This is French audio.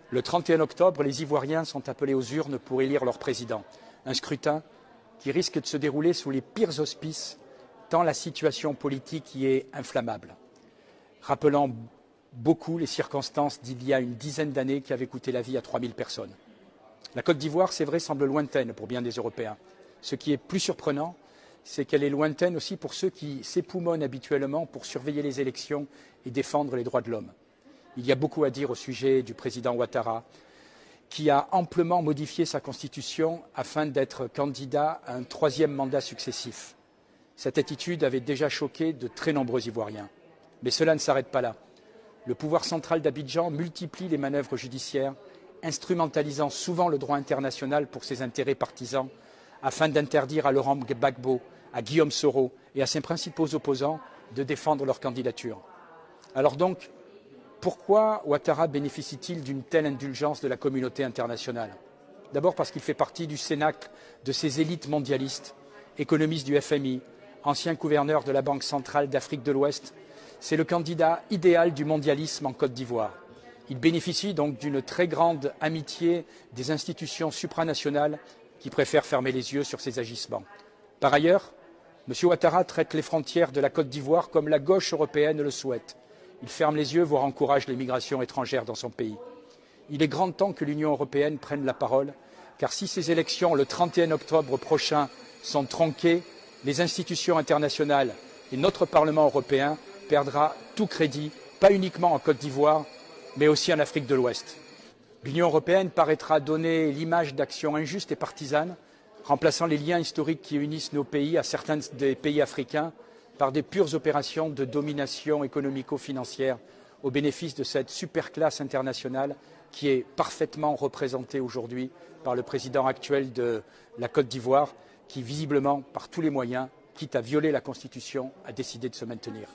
Le 31 octobre, les Ivoiriens sont appelés aux urnes pour élire leur président. Un scrutin qui risque de se dérouler sous les pires auspices, tant la situation politique y est inflammable. Rappelant beaucoup les circonstances d'il y a une dizaine d'années qui avaient coûté la vie à 3000 personnes. La Côte d'Ivoire, c'est vrai, semble lointaine pour bien des Européens. Ce qui est plus surprenant, c'est qu'elle est lointaine aussi pour ceux qui s'époumonnent habituellement pour surveiller les élections et défendre les droits de l'homme. Il y a beaucoup à dire au sujet du président Ouattara, qui a amplement modifié sa constitution afin d'être candidat à un troisième mandat successif. Cette attitude avait déjà choqué de très nombreux Ivoiriens. Mais cela ne s'arrête pas là. Le pouvoir central d'Abidjan multiplie les manœuvres judiciaires, instrumentalisant souvent le droit international pour ses intérêts partisans, afin d'interdire à Laurent Gbagbo, à Guillaume Soro et à ses principaux opposants de défendre leur candidature. Alors donc, pourquoi Ouattara bénéficie-t-il d'une telle indulgence de la communauté internationale? D'abord parce qu'il fait partie du cénacle de ces élites mondialistes, économistes du FMI, ancien gouverneur de la Banque centrale d'Afrique de l'Ouest. C'est le candidat idéal du mondialisme en Côte d'Ivoire. Il bénéficie donc d'une très grande amitié des institutions supranationales qui préfèrent fermer les yeux sur ses agissements. Par ailleurs, M. Ouattara traite les frontières de la Côte d'Ivoire comme la gauche européenne le souhaite. Il ferme les yeux, voire encourage l'immigration étrangère dans son pays. Il est grand temps que l'Union européenne prenne la parole, car si ces élections, le 31 octobre prochain, sont tronquées, les institutions internationales et notre Parlement européen perdra tout crédit, pas uniquement en Côte d'Ivoire, mais aussi en Afrique de l'Ouest. L'Union européenne paraîtra donner l'image d'actions injustes et partisanes, remplaçant les liens historiques qui unissent nos pays à certains des pays africains par des pures opérations de domination économico-financière au bénéfice de cette superclasse internationale qui est parfaitement représentée aujourd'hui par le président actuel de la Côte d'Ivoire, qui visiblement, par tous les moyens, quitte à violer la Constitution, a décidé de se maintenir.